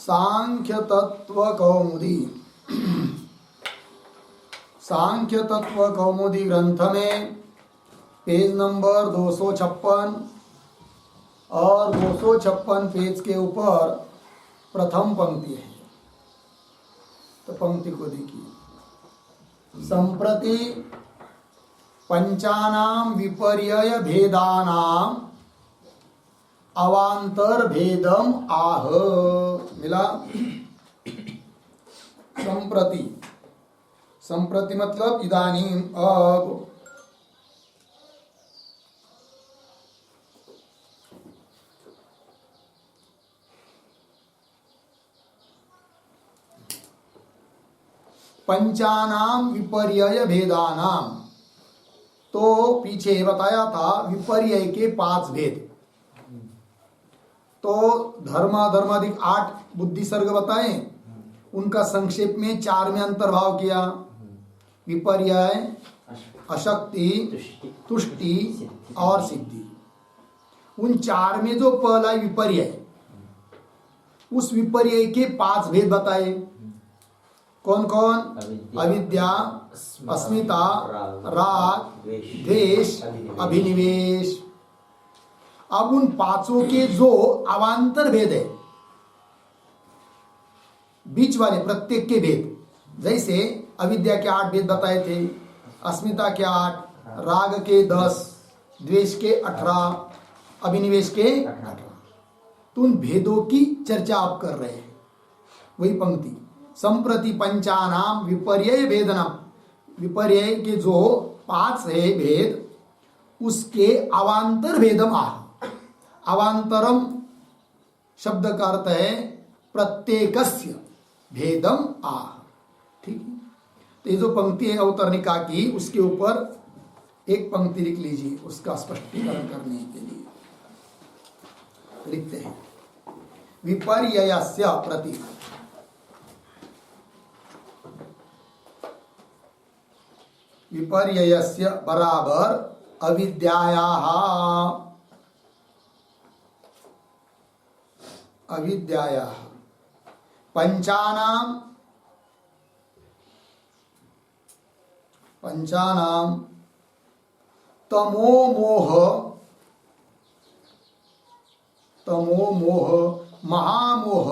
सांख्य तत्व कौमुदी। सांख्य तत्व कौमुदी ग्रंथ में पेज नंबर 256 और 256 पेज के ऊपर प्रथम पंक्ति है। तो पंक्ति को देखिए। संप्रति पंचानाम विपर्यय भेदानाम अवांतर भेदम आह। मिला? संप्रति, संप्रति मतलब इदानीम, अब। पंचानाम विपर्यय भेदानाम, तो पीछे बताया था विपर्यय के 5 भेद। तो धर्माधिक 8 बुद्धि सर्ग बताए, उनका संक्षेप में 4 में अंतर्भाव किया। विपर्यय, अशक्ति, तुष्टि और सिद्धि। उन 4 में जो पहला विपर्यय, उस विपर्यय के 5 भेद बताए। कौन कौन? अविद्या, अस्मिता, राग, द्वेष, अभिनिवेश। अब उन 5 के जो अवांतर भेद है, बीच वाले प्रत्येक के भेद, जैसे अविद्या के 8 भेद बताए थे, अस्मिता के 8, राग के 10, द्वेष के 18, अभिनिवेश के 18। तो उन भेदों की चर्चा आप कर रहे हैं। वही पंक्ति, संप्रति पंचानाम विपर्यय भेदनम, विपर्यय के जो 5 है भेद, उसके अवांतर भेदम आह। अवांतरम शब्द का अर्थ है प्रत्येकस्य भेदम आह। ठीक है? तो ये जो पंक्ति है अवतरणिका की, उसके ऊपर एक पंक्ति लिख लीजिए, उसका स्पष्टीकरण करने के लिए लिखते हैं। विपर्ययस्य प्रति, विपर्ययस्य बराबर अविद्यायाः, अविद्यायाः पंचानाम, पंचानाम तमो मोह, तमो मोह, महामोह,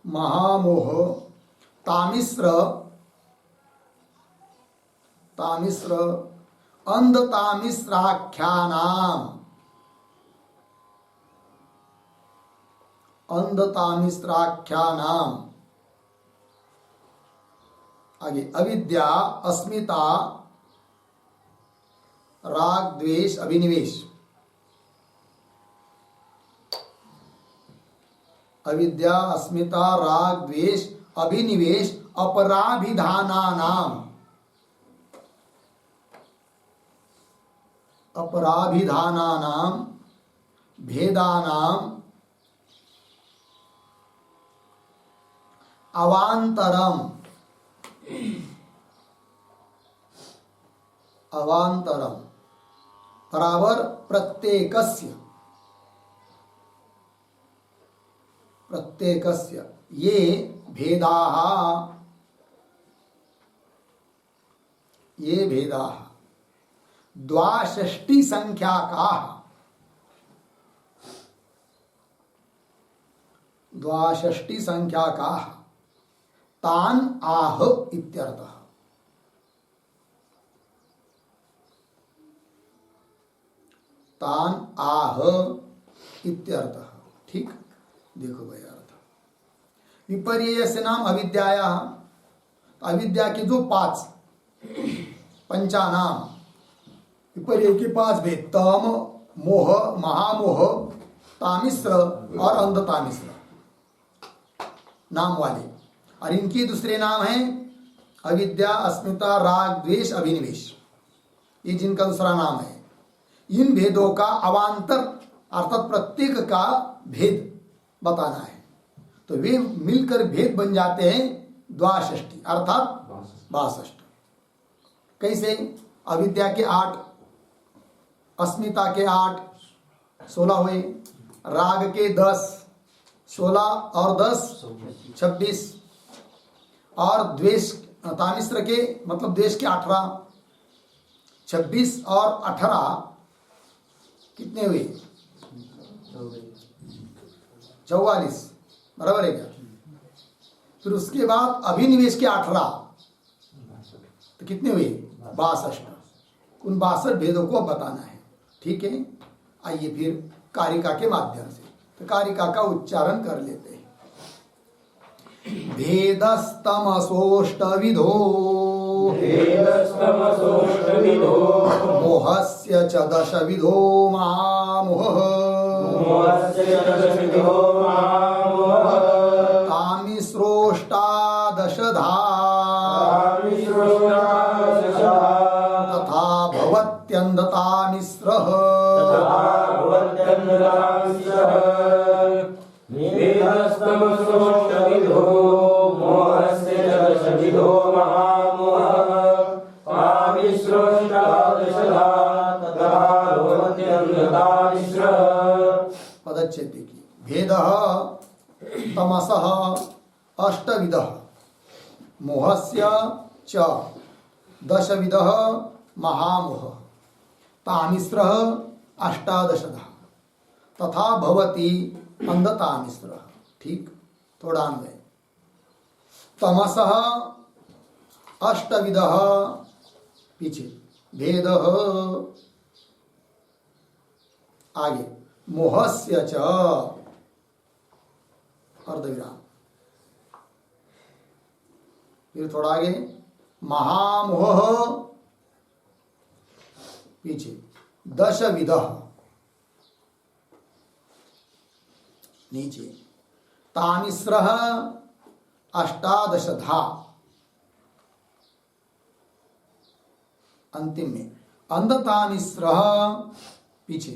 महामोह, तामिश्र, तामिश्र, अंधतामिश्राख्यानाम, अंधतामिश्राख्यानाम। आगे अविद्या, अस्मिता, राग, द्वेष, अभिनिवेश। अविद्या, अस्मिता, राग, द्वेष, अभिनिवेश, अपराभिधानानाम, अपराभिधानानाम भेदानाम अवांतरम, अवांतरम बराबर प्रत्येकस्य, प्रत्येकस्य ये भेदाः, ये भेदाः द्वाषष्टि संख्याकाः, द्वाषष्टि संख्याकाः तान आह इत्यर्थः। तान आह इत्यर्थः। ठीक, देखो भाई अर्थ। विपर्यय से नाम अविद्याया, अविद्या के जो 5 पंचानाम, विपर्यय के 5 भेद, तम, मोह, महामोह, तामिश्र और अंधतामिश्र नाम वाले। और इनके दूसरे नाम हैं अविद्या, अस्मिता, राग, द्वेष, अभिनिवेश। ये जिनका दूसरा नाम है। इन भेदों का अवांतर अर्थात प्रत्येक का भेद बताना है। तो वे मिलकर भेद बन जाते हैं द्वाषष्टि अर्थात 62। कैसे? अविद्या के 8, अस्मिता के 8, 16 हुए, राग के 10, 16 और 10 26 और द्वेष तामिश्र के मतलब द्वेष के 18 26 और 18 कितने हुए 44 बराबर है क्या। फिर उसके बाद अभिनिवेश के 18 तो कितने हुए 62। उन 62 भेदों को बताना है। ठीक है, आइए फिर कारिका के माध्यम से तो कारिका का उच्चारण कर लेते हैं। भेदस्तमसोष्टविधो मोहस्य च दशविधो महामोहः तामिश्रोष्टादशधा तथा भवत्यन्धतामिश्रः पदच्छेद देखिए। भेदः तमसः अष्टविधः मोहस्य च दशविधः महामोहः तामिश्रः अष्टादशधा तथा भवति अंधतामिश्रः। ठीक, थोड़ा अन्वय। तमसः अष्टविधः पीछे भेदः आगे मोहस्य च अर्धविराम फिर थोड़ा आगे महामोह पीछे दशविधः नीचे तामिश्रः अष्टादशधा अंतिम में अंधतामिश्रः पीछे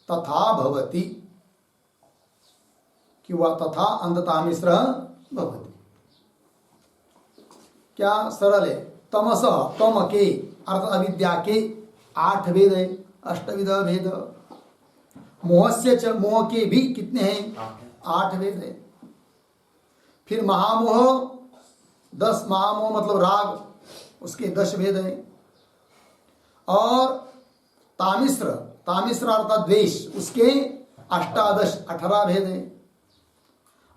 तथा भवति किंवा तथा अंधतामिश्रः भवति। क्या सरल है। तमस तम के अर्थ अविद्या के 8 भेद है, अष्टविध भेद। मोहस्य च मोह के भी कितने हैं 8 भेद है। फिर महामोह 10 महामोह मतलब राग उसके 10 भेद है। और तामिश्र तामिश्र अर्थात द्वेष उसके 18 भेद है।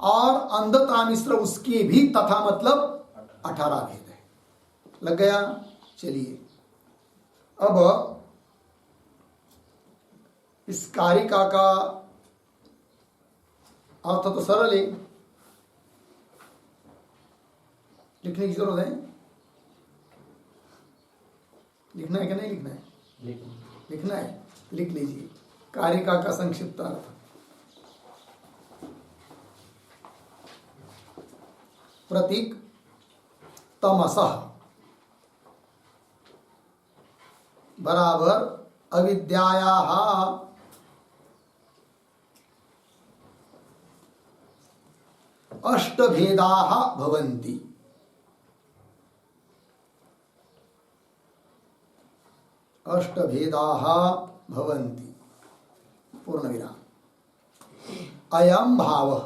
और अंध तामिश्र उसके भी तथा मतलब 18 भेद है। लग गया। चलिए अब इस कारिका का अर्थ तो सरल है, लिखने की जरूरत है। लिखना है कि नहीं लिखना है? लिखना है, लिख लीजिए। कारिका का संक्षिप्त अर्थ। प्रतीक तमसः बराबर अविद्यायाः अष्टभेदाः भवन्ति। अष्टभेदाः भवन्ति पूर्णविराम। अयं भावः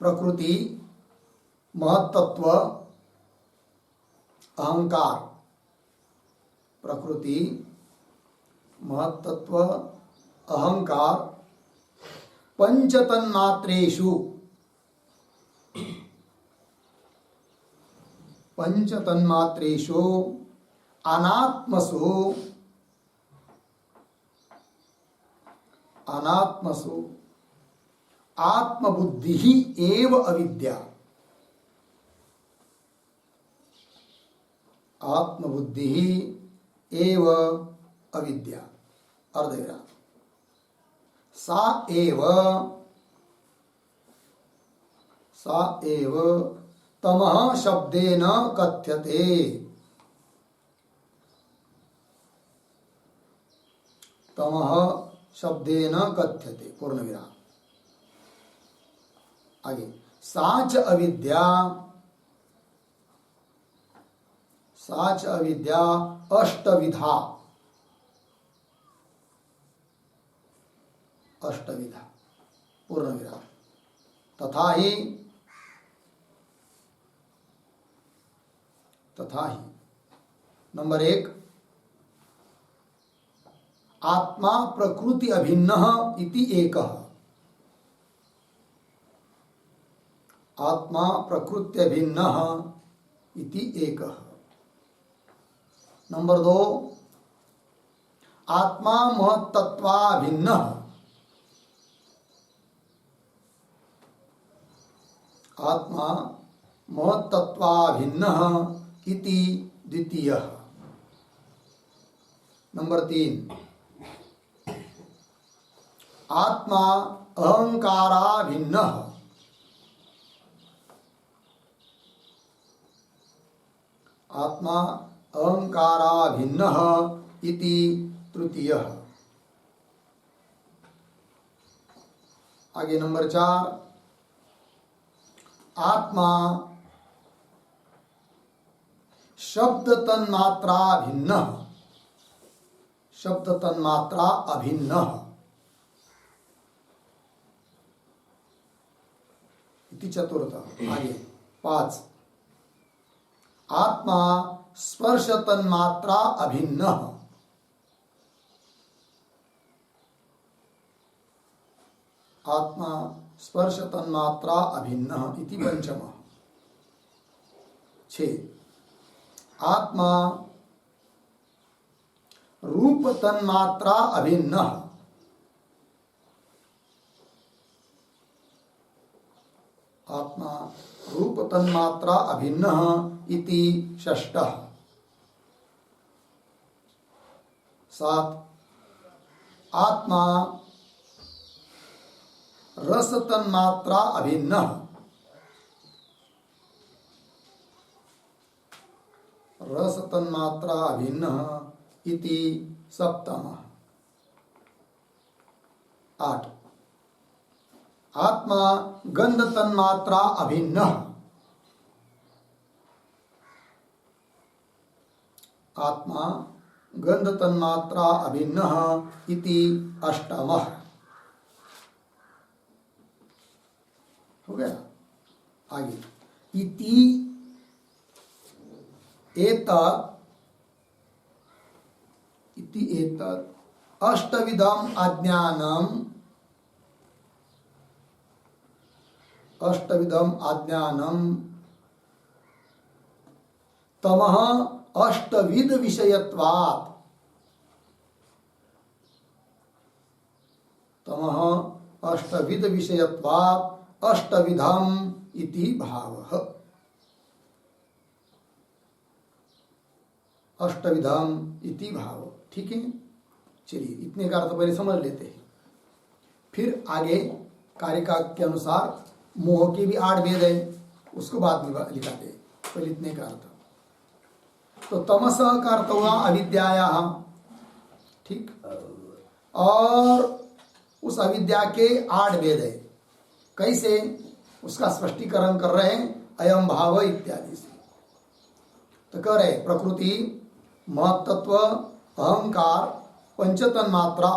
प्रकृति महत्तत्व अहंकार। प्रकृति महत्तत्व अहंकार पंचतन्मात्रेषु अनात्मसु आत्मबुद्धि ही एव अविद्या। आत्मबुद्धि ही एव अविद्या अर्धविराम। सा एव तमः शब्देन कथ्यते। तमः शब्देन कथ्यते पूर्णविराम। आगे साच अविद्या अष्टविधा। अष्टविधा पूर्ण विराम। तथा ही नंबर 1 आत्मा प्रकृति अभिन्न इति एकः। आत्मा प्रकृति अभिन्न इति एकः। नंबर 2 आत्मा महत्तत्वाभिन्न। आत्मा महत्तत्वाभिन्न इति द्वितीयः। नंबर 3 आत्मा अहंकाराभिन्न। आत्मा अहंकाराभिन्न इति तृतीयः। आगे नंबर 4 आत्मा शब्द तन्मात्रा भिन्न। शब्द तन्मात्रा अभिन्न इति चतुर्थ। आगे 5 आत्मा स्पर्श तन्मात्रा अभिन्न। आत्मा स्पर्श तन्मात्रा अभिन्न इति पंचमः। 6 आत्मा रूप तन्मात्रा अभिन्न। आत्मा रूप तन्मात्रा अभिन्न इति षष्ठः। 7 आत्मा रस तन्मात्रा अभिन्न। रस तन्मात्रा अभिन्न इति सप्तमः। 8 आत्मा गंध तन्मात्रा अभिन्न। आत्मा गंध तन्मात्रा अभिन्न इति अष्टमः। हो गया। आगे इति एतत् अष्टविधम अज्ञानम तमः अष्टविध विषयत्वात्। तमः अष्टविध विषयत्वात् अष्टविधम इति भावः। अष्टविधम इति भाव। ठीक है, चलिए इतने का अर्थ पहले समझ लेते हैं, फिर आगे कारिका के अनुसार मोह के भी 8 भेद है, उसको बाद में लिखाते हैं। पहले इतने का अर्थ। तो तमस का अर्थ हुआ अविद्याया। ठीक, और उस अविद्या के 8 भेद है। कैसे, उसका स्पष्टीकरण कर रहे हैं अयम भाव इत्यादि से। तो कह रहे प्रकृति, महत्त्व, अहंकार, पंचतन मात्रा,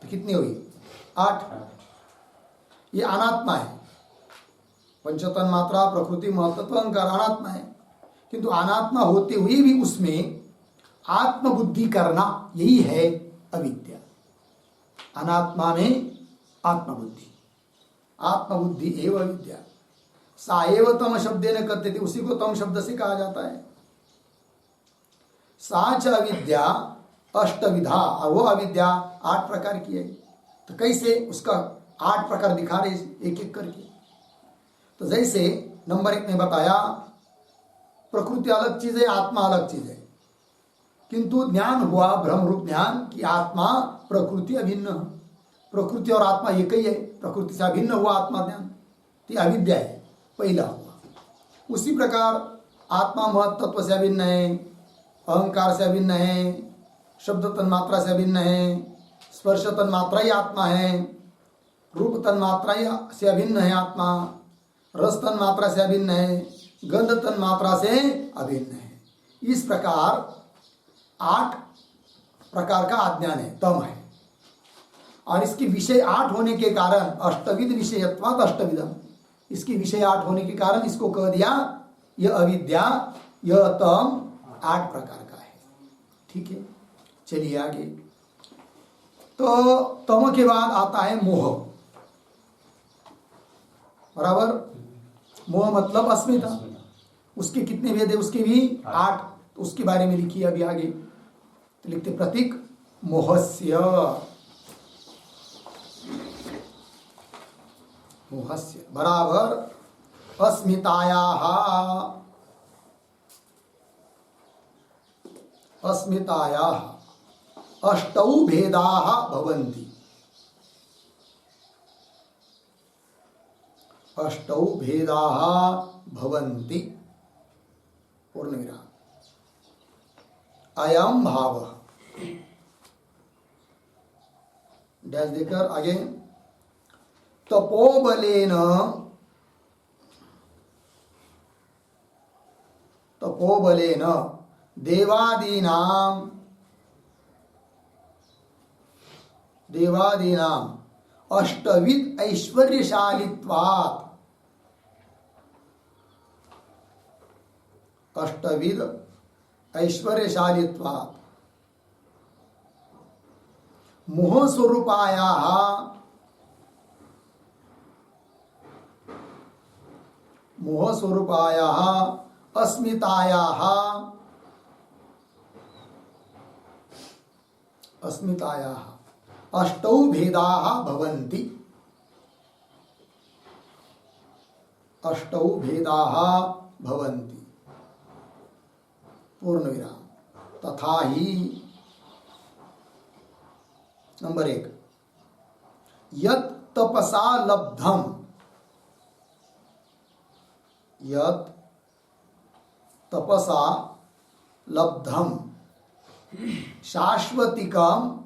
तो कितनी हुई 8। ये अनात्मा है। पंचतन मात्रा, प्रकृति, महत्त्व, अहंकार अनात्मा है। किंतु अनात्मा होते हुए भी उसमें आत्मबुद्धि करना, यही है अविद्या। अनात्मा में आत्मबुद्धि, आत्मबुद्धि एवं विद्या। सा एव तम शब्देन कथ्यते, उसी को तम शब्द से कहा जाता है। साच अविद्या अष्टविधा, और वो अविद्या 8 प्रकार की है। तो कैसे, उसका 8 प्रकार दिखा रहे एक एक करके। तो जैसे नंबर 1 ने बताया प्रकृति अलग चीज है, आत्मा अलग चीज है। किंतु ज्ञान हुआ ब्रह्म रूप ज्ञान कि आत्मा प्रकृति अभिन्न। प्रकृति और आत्मा एक ही है, प्रकृति से अभिन्न हुआ आत्मा ज्ञान, तो अविद्या है, पहला हुआ। उसी प्रकार आत्मा महत्त्व से अभिन्न है, अहंकार से अभिन्न है, शब्द तन्मात्रा से अभिन्न है, स्पर्श तन्मात्रा ही आत्मा है, रूप तन्मात्रा से अभिन्न है आत्मा, रस तन्मात्रा से अभिन्न है, गंध तन्मात्रा से अभिन्न है। इस प्रकार 8 प्रकार का अज्ञान है, तम है। और इसकी विषय 8 होने के कारण अष्टविध विषयत्वात् अष्टविधम, इसकी विषय 8 होने के कारण इसको कह दिया यह अविद्या, यह तम 8 प्रकार का है। ठीक है, चलिए आगे। तो तम के बाद आता है मोह, बराबर। मोह मतलब अस्मिता, उसके कितने भेद है? उसके भी 8, तो उसके बारे में लिखिए अभी आगे। तो लिखते प्रतीक मोहस्य, मोहस्य बराबर अस्मितायाः, अस्मितायाः अष्टौ भेदाः भवन्ति, अष्टौ भेदाः भवन्ति, पूर्णविराम। अयम भाव डैश देकर आगे। तपोबलेन, तपोबलेन देवादीनां, देवादीनां अष्टविध ऐश्वर्यशालित्वात्, अष्टविध ऐश्वर्यशालित्वात् मोह स्वरूपायाः, मोह स्वरूपायाः अस्मितायाः, अस्मितायाः अष्टौ भेदाः भवन्ति, अष्टौ भेदाः भवन्ति, पूर्णविराम। तथा ही नंबर 1 यत् तपसा लब्धम, यत् तपसा लब्धम शाश्वतिकम,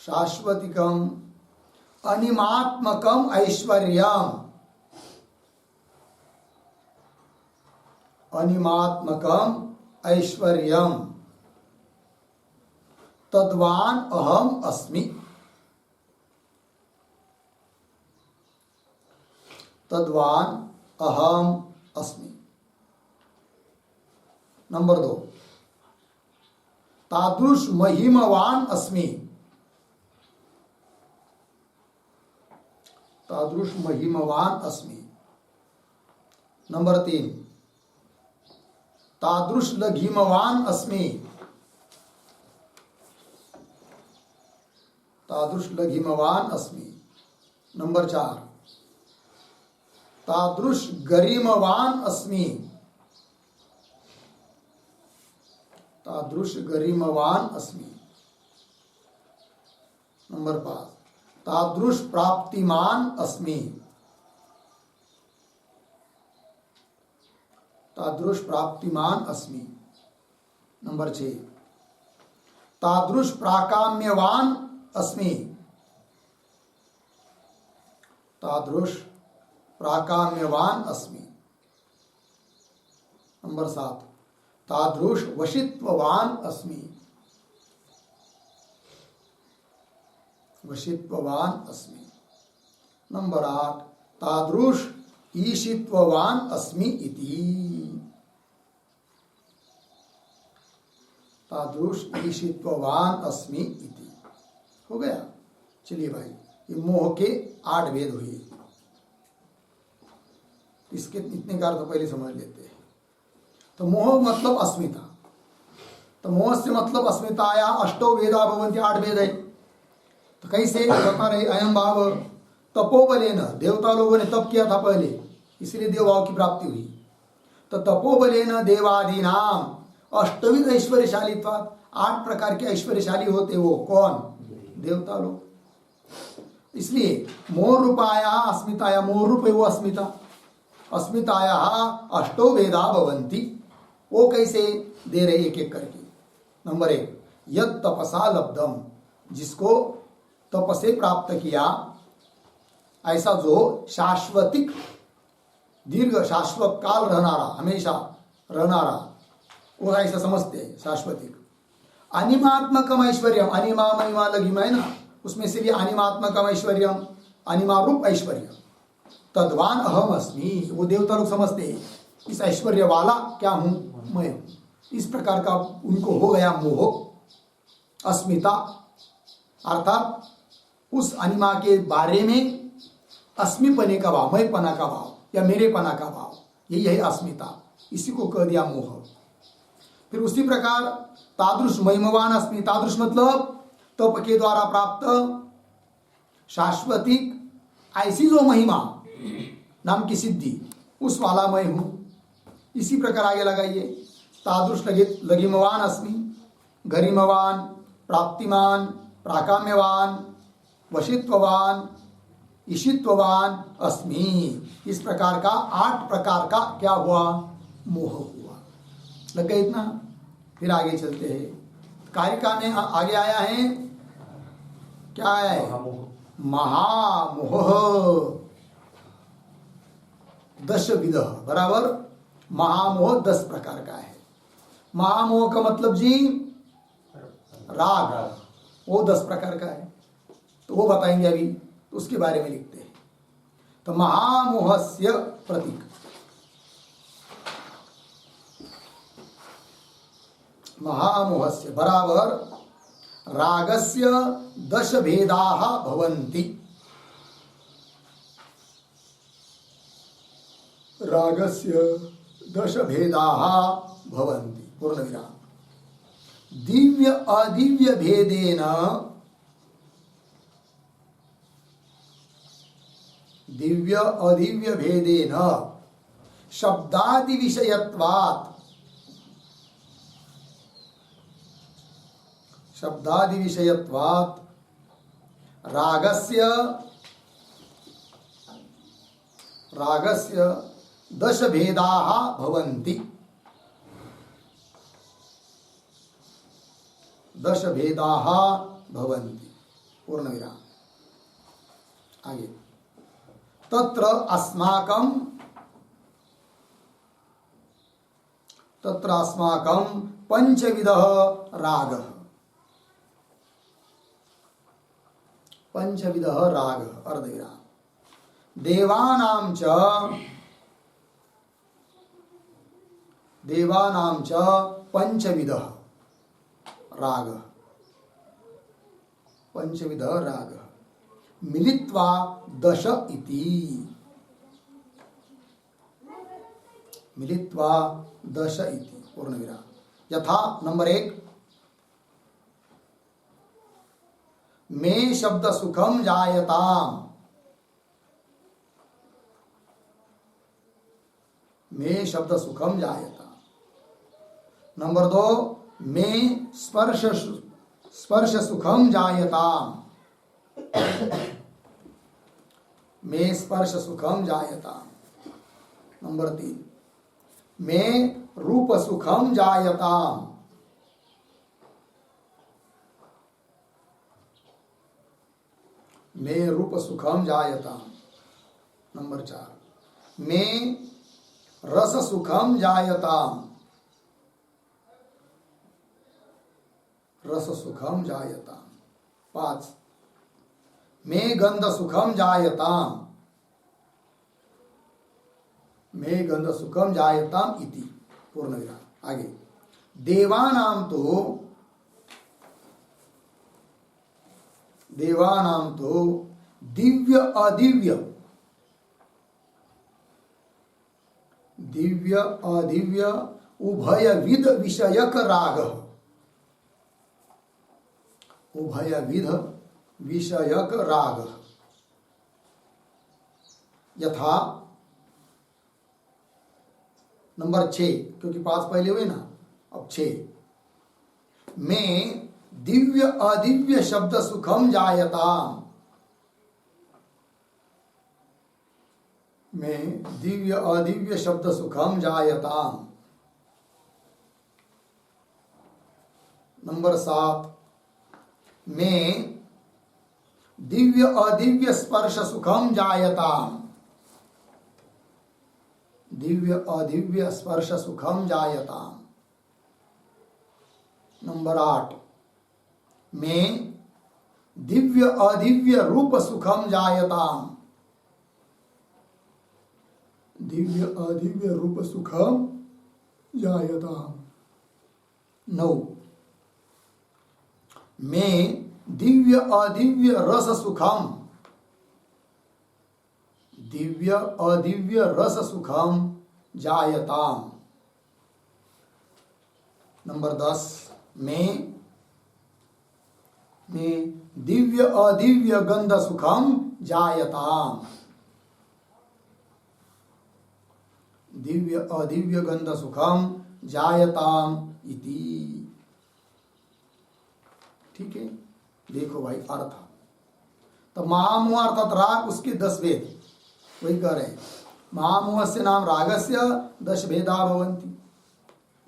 शाश्वतिकम अनिमात्मकम ऐश्वर्यम, अनिमात्मकम ऐश्वर्यम तद्वान अहम अस्मि, तद्वान अहम अस्मि। नंबर 2 तादृश महिमवान अस्मि, तादृश महिमवान अस्मि। नंबर 3 तादृश लघिमवान अस्मि, तादृश लघिमवान अस्मि। नंबर 4 तादृश गरिमवान अस्मि, तादृश गरिमवान अस्मि। नंबर 5 तादृश प्राप्तिमान अस्मि, तादृश प्राप्तिमान अस्मि। नंबर 6 तादृश प्राकाम्यवान अस्मि, तादृश प्राकाम्यवान अस्मि। नंबर 7 तादृश वशित्ववान अस्मि, वशित्ववान अस्मि। नंबर 8 तादृश ईशित्ववान अस्मि इति, तादृश ईशित्ववान अस्मि इति। हो गया। चलिए भाई, ये मोह के 8 भेद हुए, इसके इतने का अर्थ पहले समझ लेते हैं। तो मोह मतलब अस्मिता, तो मोह से मतलब अस्मिताया अष्टौ भेदा भवन्ति, 8 भेद है। तो कैसे बता रहे? अयम भाव तपोबलेन, देवता लोगों ने तप किया था पहले, इसलिए देवभाव की प्राप्ति हुई। तो तपोबलेन देवादीनाम अष्टविध ऐश्वर्यशालित्वात्, 8 प्रकार के ऐश्वर्यशाली होते। वो कौन? देवता लोग। इसलिए मोह रूपाया अस्मिताया, मोह रूप है वो अस्मिता, अस्मिताया अष्टौ भेदा भवन्ति। वो कैसे दे रहे एक एक करके? नंबर 1 यत् तपसा लब्धम, जिसको तप से प्राप्त किया, ऐसा जो शाश्वतिक दीर्घ शाश्वत काल रहनारा, हमेशा रहनारा, वो ऐसा समझते हैं शाश्वतिक। अनिमात्मकम ऐश्वर्यम, अनिमा महिमा लघिमा है ना, उसमें से भी अनिमात्मकम ऐश्वर्यम, अनिमा रूप ऐश्वर्य, तद्वान अहम अस्मि, वो देवता लोग समझते हैं इस ऐश्वर्य वाला क्या हूं, मैं हूं। इस प्रकार का उनको हो गया मोह, अस्मिता, अर्थात उस अनिमा के बारे में अस्मिपने का भाव, मैं पना का भाव या मेरे पना का भाव, यही है अस्मिता, इसी को कह दिया मोह। फिर उसी प्रकार तादृश महिमवान अस्मि, तादृश मतलब तप के द्वारा प्राप्त शाश्वतिक ऐसी जो महिमा नाम की सिद्धि, उस वाला मैं हूं। इसी प्रकार आगे लगाइए, तादृश लघिमवान अस्मि, गरिमवान, प्राप्तिमान, प्राकाम्यवान, वशित्ववान, ईशित्ववान अस्मि। इस प्रकार का 8 प्रकार का क्या हुआ, मोह हुआ। लग गया इतना। फिर आगे चलते हैं, कारिका में आगे आया है, क्या है, महामोह 10 विध, बराबर। महामोह 10 प्रकार का है। महामोह का मतलब जी राग, वो 10 प्रकार का है, तो वो बताएंगे अभी, तो उसके बारे में लिखते हैं। तो महामोहस्य प्रतीक, महामोहस्य बराबर रागस्य 10 भेदाः भवन्ति, रागस्य 10 भेदाः भवन्ति, पूर्णविराम। दिव्य अदिव्य भेदेन, दिव्य अदिव्य भेदेन शब्दादि विषयत्वात्, शब्दादि विषयत्वात् रागस्य 10 भेदाः भवन्ति, 10 भेदाः भवन्ति, पूर्णविराम। आगे, तत्र अस्माकं पंचविधः रागः, पंचविधः रागः, अर्धविराम। देवानां च पंचविधः रागः, पंचविधः रागः मिलित्वा 10 इति, मिलित्वा 10 इति, पूर्णविराम। यथा नंबर 1, मे शब्द सुखम जायताम, मे शब्द सुखम जायताम। नंबर 2, मे स्पर्श सुखम जायताम, मे स्पर्श सुखम जायताम। नंबर 3, मे रूप सुखम जायताम, मे रूप सुखम जायताम। नंबर 4, मे रस सुखम जायताम, रस सुखम जायताम। 5, मे गंध सुखम जायताम, मे गंध सुखम जायताम इति, पूर्णविराम। आगे, देवानां तो दिव्य अदिव्य, दिव्य अदिव्य उभयविध विषयक रागः, उभयविध विषयक रागः। यथा नंबर 6, क्योंकि 5 पहले हुए ना, अब 6, में दिव्य अदिव्य शब्द सुखम जायताम, में दिव्य अदिव्य शब्द सुखम जायताम। नंबर 7, में दिव्य अदिव्य स्पर्श सुखम जायताम, दिव्य अदिव्य स्पर्श सुखम जायताम। नंबर 8, में दिव्य अदिव्य रूप सुखम जायताम, दिव्य अदिव्य रूप सुखम जायताम। 9 में दिव्य अदिव्य रस सुखम, दिव्य अदिव्य रस सुखम जायताम। नंबर 10 में दिव्य अदिव्य गंध सुखम जायताम, दिव्य अदिव्य गंध सुखम जायताम इति। ठीक है, देखो भाई अर्थ। तो महामोह अर्थात राग, उसके 10 भेद वही कह रहे हैं। महामोह से नाम रागस्य 10 भेदा भवन्ति।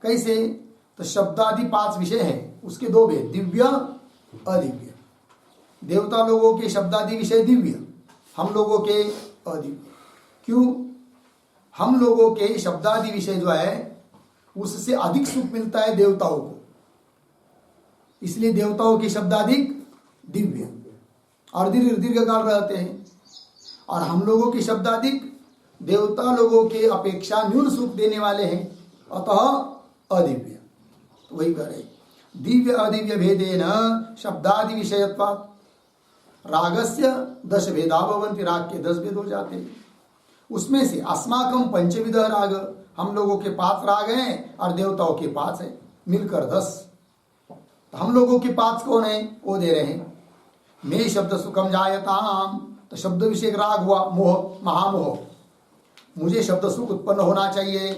कैसे? तो शब्दादि 5 विषय है, उसके 2 भेद, दिव्य अदिव्य। देवता लोगों के शब्दादि विषय दिव्य, हम लोगों के अदिव्य। क्यों? हम लोगों के शब्दादि विषय जो है उससे अधिक सुख मिलता है देवताओं को, इसलिए देवताओं के शब्दाधिक दिव्य और दीर्घ काल रहते हैं, और हम लोगों के शब्दाधिक देवता लोगों के अपेक्षा न्यून सुख देने वाले हैं, अतः अदिव्य। तो वही कह रहे, दिव्य अदिव्य भेदेन शब्दादि विषयत्वात् रागस्य 10 भेदा भवन्ति। राग के 10 भेद हो जाते हैं। उसमें से अस्माकं पंचविध राग, हम लोगों के 5 राग हैं और देवताओं के 5 है, मिलकर 10। तो हम लोगों के 5 कौन है? वो दे रहे हैं। मे शब्द सुखम जायताम, तो शब्द विषय राग हुआ मोह, महामोह। मुझे शब्द सुख उत्पन्न होना चाहिए,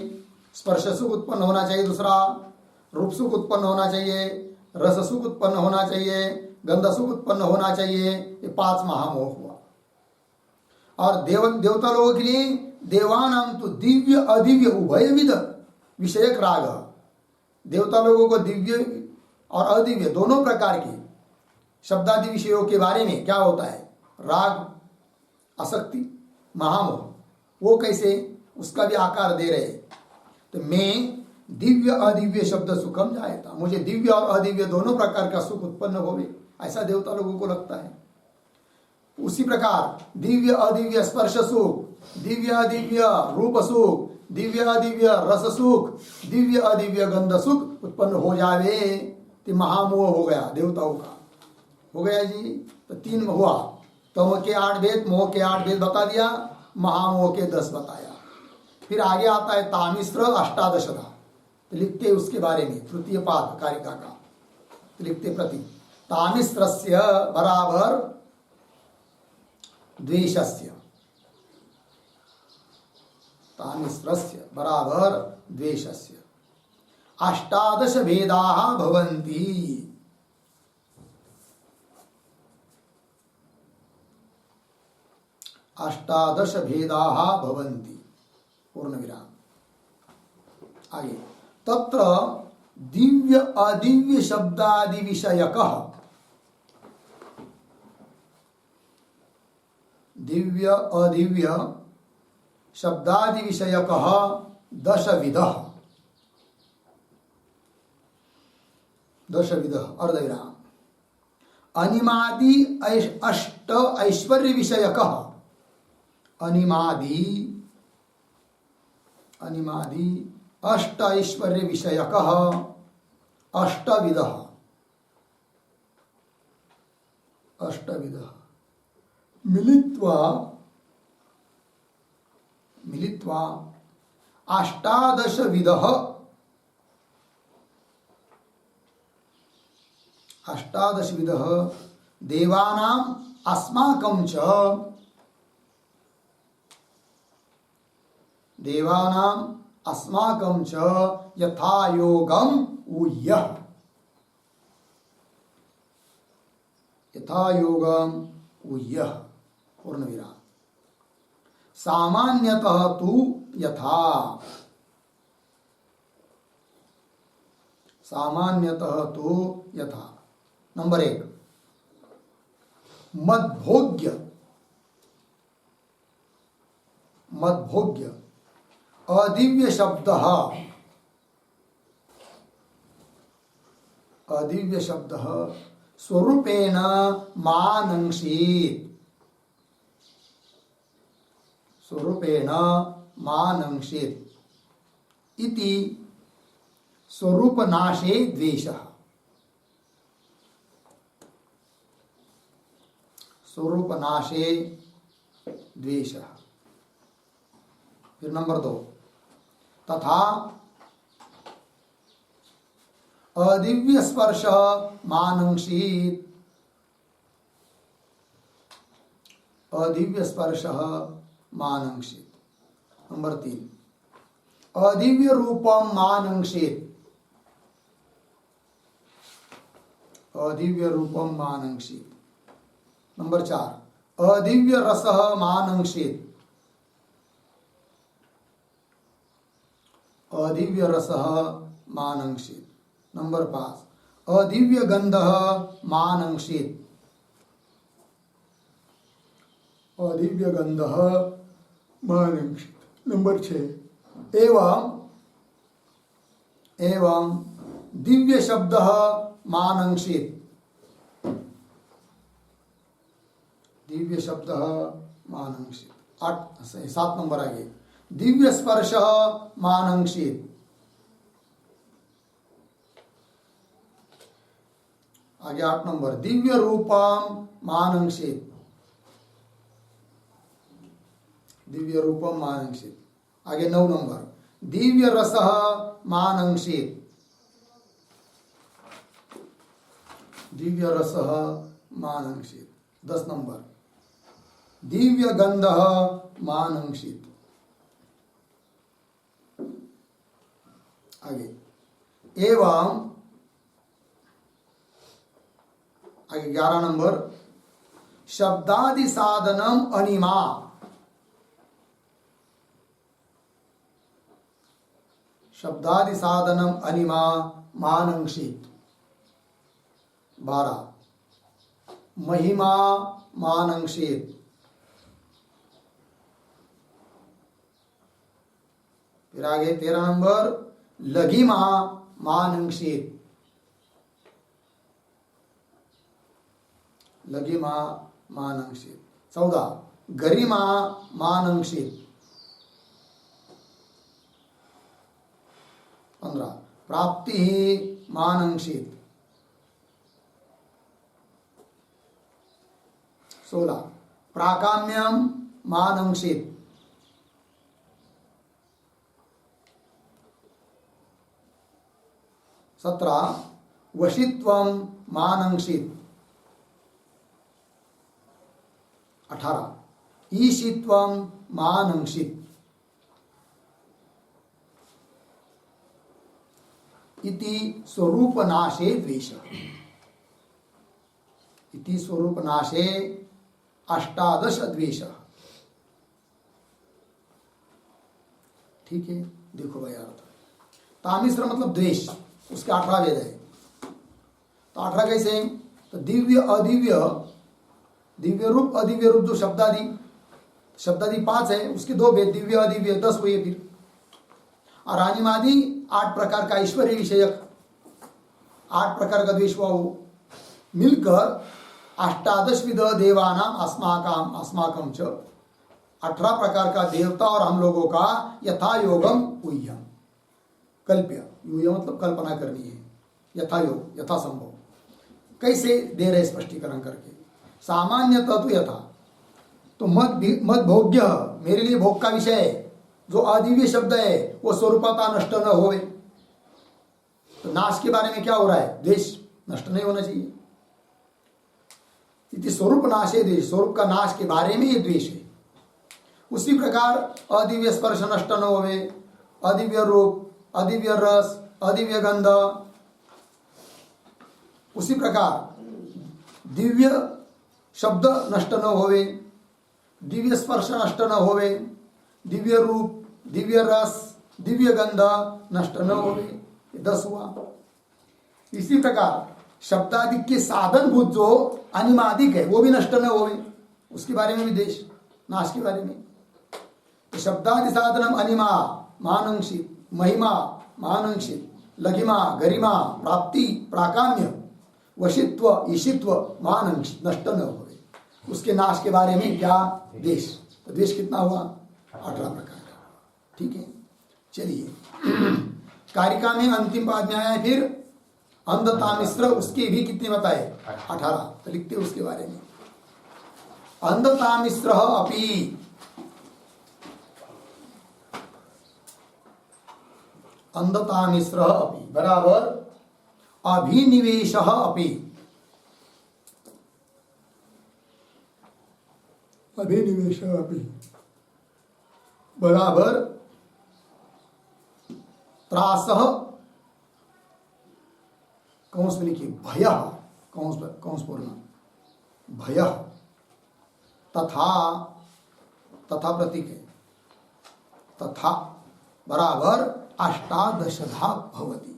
स्पर्श सुख उत्पन्न होना चाहिए, दूसरा रूप सुख उत्पन्न होना चाहिए, रस सुख उत्पन्न होना चाहिए, गंध सुख उत्पन्न होना चाहिए। ये 5 महामोह हुआ। और देवता लोगों के लिए देवानाम तो दिव्य अदिव्य उभयविध विषयक राग। देवता लोगों को दिव्य और अदिव्य दोनों प्रकार के शब्दादि विषयों के बारे में क्या होता है? राग, आसक्ति, महामोह। वो कैसे? उसका भी आकार दे रहे। तो मैं दिव्य अदिव्य शब्द सुखम जायता, मुझे दिव्य और अदिव्य दोनों प्रकार का सुख उत्पन्न होवे, ऐसा देवता लोगों को लगता है। उसी प्रकार दिव्य अदिव्य स्पर्श सुख, दिव्य अदिव्य रूप सुख, दिव्य अदिव्य रस सुख, दिव्य अदिव्य गंध सुख उत्पन्न हो जावे, तो महामोह हो गया देवताओं का। हो गया जी। तो 3 हुआ, तम के 8 भेद, मोह के 8 भेद बता दिया, महामोह के 10 बताया। फिर आगे आता है तामिश्र अष्टादशदा, तो लिखते उसके बारे में, तृतीय पाद कारिका का। तो लिखते प्रति तामिश्रस्य बराबर द्वेषस्य, तामिश्रस्य बराबर द्वेषस्य। अष्टादश भेदाः भवन्ति, अष्टादश भेदाः भवन्ति, पूर्ण विराम। आगे तत्र दिव्य अदिव्य शब्दादि विषयकः, दिव्य अदिव्य शब्दादि विषयकः 10 विधः, 10 विधः अर्धविराम। अनिमादि अष्ट ऐश्वर्य विषयकः, अनिमादि अष्ट ऐश्वर्य विषयकः 8 विधः, 8 विधः। मिलित्वा 18 विधः, 18 विधः देवानाम् अस्माकं च, देवानाम् अस्माकं च यथा योगम ऊह्यः, यथा योगम ऊह्यः, पूर्ण विराम। सामान्यतः तु यथा, सामान्यतः तु यथा। नंबर 1 मद्भोग्य, मद्भोग्य अदिव्य शब्दः, अदिव्य शब्दः स्वरूपेण मानंक्षित, स्वरूपेण मानंक्षित इति स्वरूपनाशे द्वेषः, स्वरूपनाशे द्वेषः। फिर नंबर 2, तथा अदिव्य स्पर्श मानंक्षित, अदिव्य स्पर्श मानंक्षित। नंबर 3, अदिव्य रूपम मानंक्षित, अदिव्य रूपम मानंक्षित। नंबर 4, अदिव्य रस मानंक्षित, अदिव्य रस मानंक्षित। नंबर 5, अदिव्य गंध मानंक्षित, अदिव्य गंध मानंक्षित। नंबर 6, एवं दिव्य शब्द मानंक्षित, दिव्य शब्द मानंक्षित। 7 नंबर आगे, दिव्य स्पर्श मानंक्षित, आगे 8 नंबर, दिव्य रूपम मानंक्षित, दिव्य रूपम मानंक्षित। आगे 9 नंबर, दिव्य रस मानंक्षित, दिव्य रस मानंक्षित। 10 नंबर, दिव्य गंध मानंक्षित। आगे एवं, आगे 11 नंबर, शब्दादि साधनम अनिमा, शब्दादि साधनम अनिमा मानंक्षित। 12, महिमा मानंक्षित। फिर आगे 13 नंबर, लघिमा मानंक्षित, लघिमा मानंक्षित। 14, गरिमा मानंक्षित। 15, प्राप्ति मानंक्षित। 16, प्राकाम्यम मानंक्षित। 17, वशित्वम मानंक्षित। 18, ईशित्वम मानंक्षित। इति स्वरूपनाशे द्वेष, इति स्वरूपनाशे 18 द्वेष। ठीक है, देखो भाई अर्थ, तामिश्र मतलब द्वेष, उसके 18 भेद है। तो 18 कैसे? तो दिव्य अदिव्य, दिव्य रूप अदिव्य रूप, जो शब्दादि 5 है, उसके 2 भेद, दिव्य अदिव्य 10 हुए। फिर और अनिमादि 8 प्रकार का ऐश्वर्य विषयक 8 प्रकार का द्वेष हुआ, वो मिलकर 18 विध देवानाम अस्माकम च, 18 प्रकार का देवता और हम लोगों का यथा योगम ऊह्यम, कल्प्य, यूय मतलब कल्पना करनी है, यथा योग यथा संभव। कैसे दे रहे स्पष्टीकरण करके, सामान्यतः तो यथा, तो मद भोग्य, मेरे लिए भोग का विषय है, जो अदिव्य शब्द है वो स्वरूपता नष्ट न होवे। तो नाश के बारे में क्या हो रहा है? द्वेष नष्ट नहीं होना चाहिए। इति स्वरूप नाशे द्वेष, स्वरूप का नाश के बारे में ये द्वेष है। उसी प्रकार अदिव्य स्पर्श नष्ट न होवे, अदिव्य रूप, अदिव्य रस, अदिव्य गंध, उसी प्रकार दिव्य शब्द नष्ट न होवे, दिव्य स्पर्श नष्ट न होवे, दिव्य रूप, दिव्य रस, दिव्य गंध नष्ट न होवे, 10 हुआ। इसी प्रकार शब्दादिक के साधन भूत जो अनिमादिक है वो भी नष्ट न होवे, उसके बारे में भी देश नाश के बारे में। तो शब्दादि साधनम अनिमा मानंक्षित, महिमा मानंक्षित, लघिमा, गरिमा, प्राप्ति, प्राकाम्य, वशित्व ईशित्व मान नष्ट न हो, उसके नाश के बारे में क्या द्वेष। तो द्वेष कितना हुआ? 18 प्रकार का। ठीक है, चलिए कारिका में अंतिम पाद में आया फिर अंधता मिश्र, उसके भी कितने बताए? 18। तो लिखते उसके बारे में। अंधता मिश्र अपि, अंधता मिश्र अपि बराबर अभिनिवेश अपि, अभिनिवेश अपि बराबर त्रासः, कौंस में लिखिए भयः, कौंस बोलना भयः, तथा, तथा प्रतीक है, तथा बराबर अष्टादशधा भवति,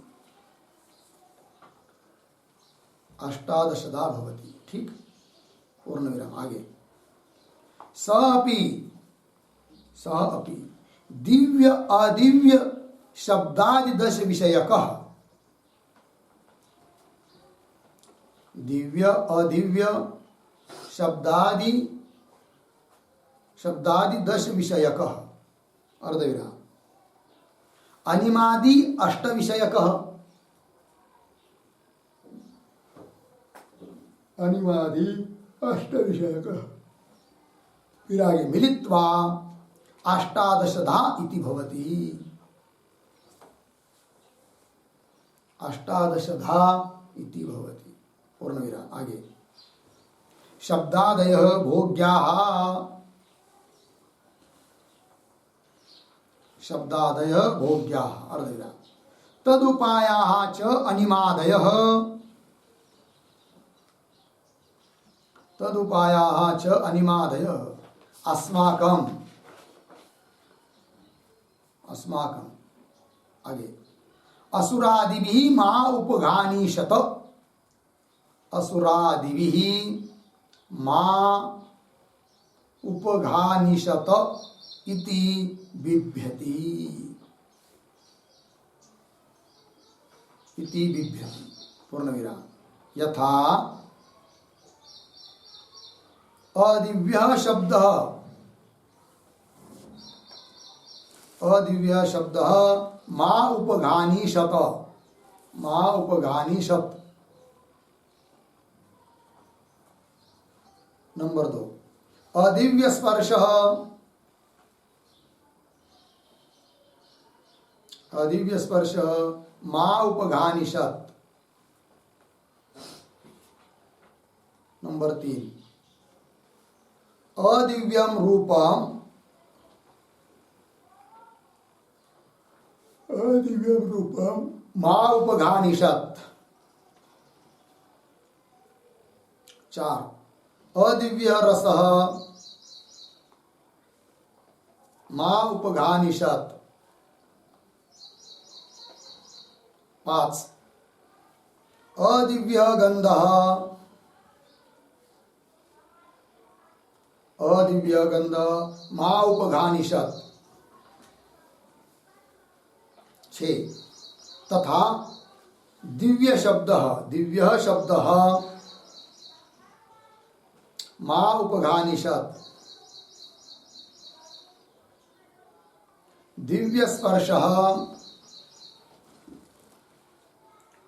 अष्टादशधा भवति। ठीक, पूर्ण विराम। आगे स अपि दिव्य अदिव्य शब्दादि 10 विषयकः, दिव्य अदिव्य शब्दादि 10 विषयकः अर्धविराम, अनिमादि 8 विषयकः, अनिमादि 8 विषयकः, फिर आगे मिलित्वा अष्टादशधा इति भवति, अष्टादशधा इति भवति। पूर्ण विराम। आगे शब्दादयः भोग्याः, शब्दादयः भोग्याः अर्धविराम, तदुपायाः च अनिमादयः, तदुपायाः च अनिमादयः अस्माकं, अस्माकं। आगे असुरादिभिः मा उपघानीषत, असुरादिभिः मा उपघानीषत इति बिभ्यति, इति बिभ्यति। पूर्ण विराम। यथा अदिव्यः शब्दः, अदिव्यः शब्दः मा उपघानीषत, मा उपघानीषत। नंबर 2 अदिव्य स्पर्शः, अदिव्य स्पर्शः मा उपघानीषत। नंबर 3 अदिव्यम रूपम, अदिव्यम रूपम मा उपघानीषत। 4 अदिव्य रसः मा उपघानीषत। 5 अदिव्य गंधः, अदिव्य गंध मा उपघानीषत। 6 तथा दिव्य शब्दः, दिव्य शब्दः मा उपघानीषत। दिव्य स्पर्शः,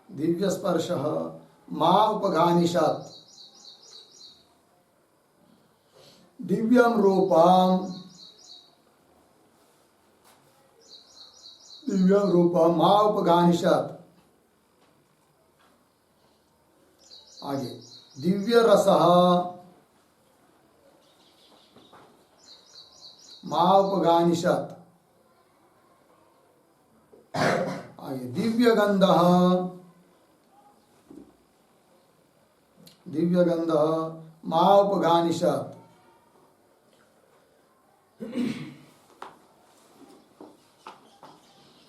दिव्य स्पर्शः मा उपघानीषत। दिव्यम रूपम, दिव्यम रूपम मा उपघानीषत। आगे दिव्य रसः मा उपघानीषत। आगे दिव्य गंधः, दिव्य गंधः मा उपघानीषत।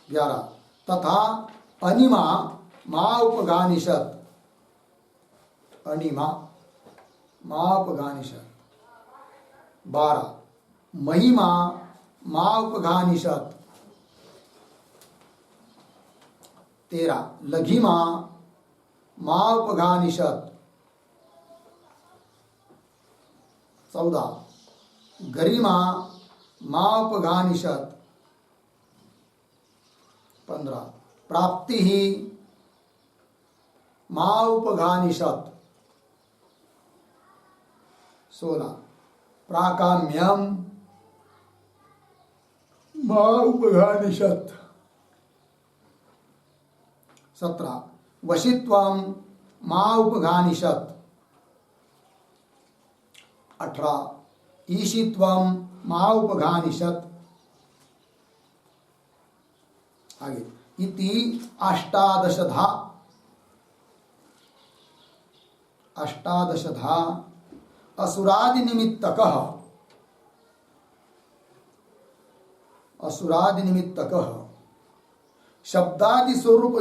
11 तथा अनिमा मा उपघानीषत। अनिमा मा उपघानीषत। 12 महिमा मा उपघानीषत। 13 लघिमा मापघानिषत् 14 गरिमा मापघानिषत् 15 प्राप्ति ही मापघानिषत् 16 प्राकाम्यम मापघानिषत् 17 वशित्वम मापघानिषत् 18 ईशित्वम मापघानिषत् आगे इति अष्टादशधा असुरादि निमित्तकः शब्दादि स्वरूप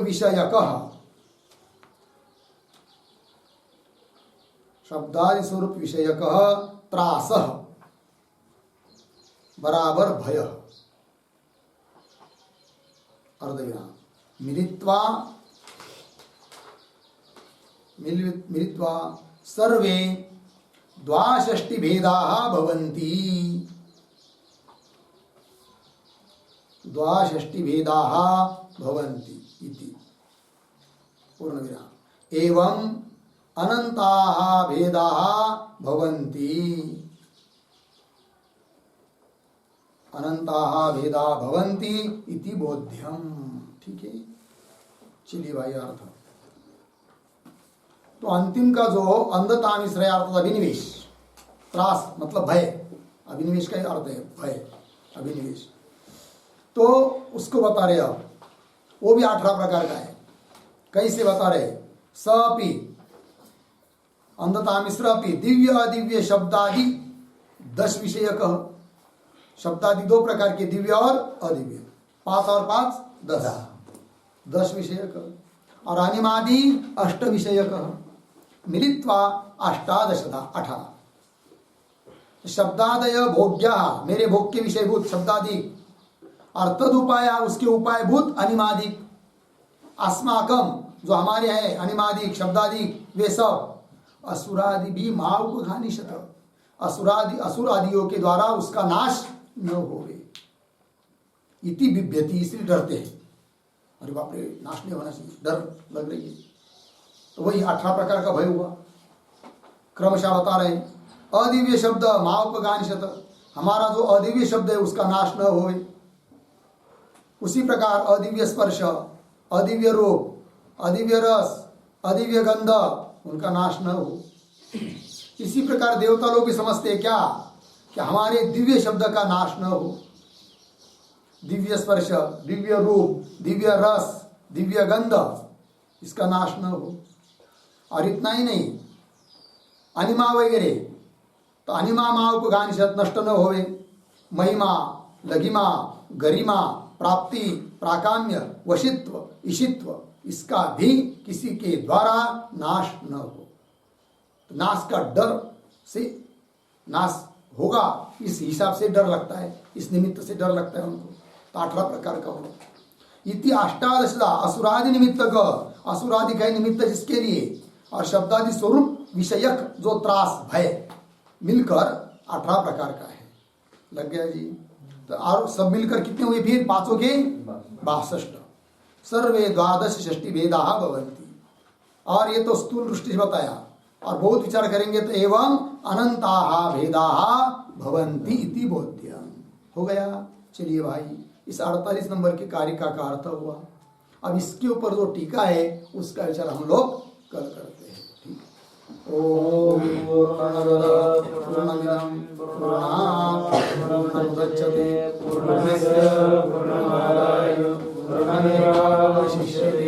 विषयकः त्रासः बराबर भय अर्धविराम मिलित्वा सर्वे द्वाषष्टि भेदाः भवन्ति इति पूर्णविराम एवं अनंताः भेदाः भवन्ति इति बोध्यम। ठीक है, चलिए भाई अर्थ तो अंतिम का जो अंधता मिश्रय अर्थ अभिनिवेश, त्रास मतलब भय, अभिनिवेश का अर्थ है भय अभिनिवेश, तो उसको बता रहे अब वो भी 18 प्रकार का है। कैसे बता रहे? सपि अंधता मिश्र अपि दिव्य अदिव्य शब्दादि 10 विषयक, शब्दादि 2 प्रकार के दिव्य और अदिव्य, 5 और 5 10 विषयक, और अनिमादि 8 विषयक मिलित्वा 18 शब्दादय भोग्या मेरे भोग के विषयभूत शब्दादि और तद उपाय उसके उपायभूत अनिमादिक, अस्माकम जो हमारे हैं अनिमादिक शब्दादिक वे सब असुरादि भी माउपघानिषत्, असुर आदियों के द्वारा उसका नाश न होवे इति बिभ्यति, इसलिए डरते हैं। अरे बाप रे नाश नहीं होना चाहिए, डर लग रही है। तो वही 18 प्रकार का भय हुआ। क्रमशः बता रहे हैं अदिव्य शब्द माउपघानिषत्, हमारा जो अदिव्य शब्द है उसका नाश न होवे। उसी प्रकार अदिव्य स्पर्श, अदिव्य रूप, अदिव्य रस, अदिव्य गंध, उनका नाश न हो। इसी प्रकार देवता लोग भी समझते हैं क्या कि हमारे दिव्य शब्द का नाश न हो, दिव्य स्पर्श, दिव्य रूप, दिव्य रस, दिव्य गंध, इसका नाश न हो। और इतना ही नहीं, अनिमा वगैरह, तो अनिमा माउपघानिषत् नष्ट न होवे। महिमा, लघिमा, गरिमा, प्राप्ति, प्राकाम्य, वशित्व, ईशित्व, इसका भी किसी के द्वारा नाश न हो। तो नाश का डर से नाश होगा, इस हिसाब से डर लगता है, इस निमित्त से डर लगता है उनको। तो 18 प्रकार का होगा। इति अष्टादशदा असुरादि निमित्तक, असुरादि का निमित्त जिसके लिए, और शब्दादि स्वरूप विषयक जो त्रास भय मिलकर 18 प्रकार का है। लग गया जी? तो और सब मिलकर कितने हुए फिर? 5 के 62। सर्वे 12 भेदाः भवन्ति। और ये तो स्थूल दृष्टि से बताया, और बहुत विचार करेंगे तो एवं अनंताः भेदाः भवन्ति इति बोध्यम। हो गया। चलिए भाई, इस 48 नंबर के कारिका का अर्थ हुआ। अब इसके ऊपर जो टीका है उसका विचार हम लोग कल करते हैं। ठीक है। ओम पूर्णमदः पूर्णमिदं पूर्णात् पूर्णमुदच्यते पूर्णस्य पूर्णमादाय पूर्णमेवावशिष्यते।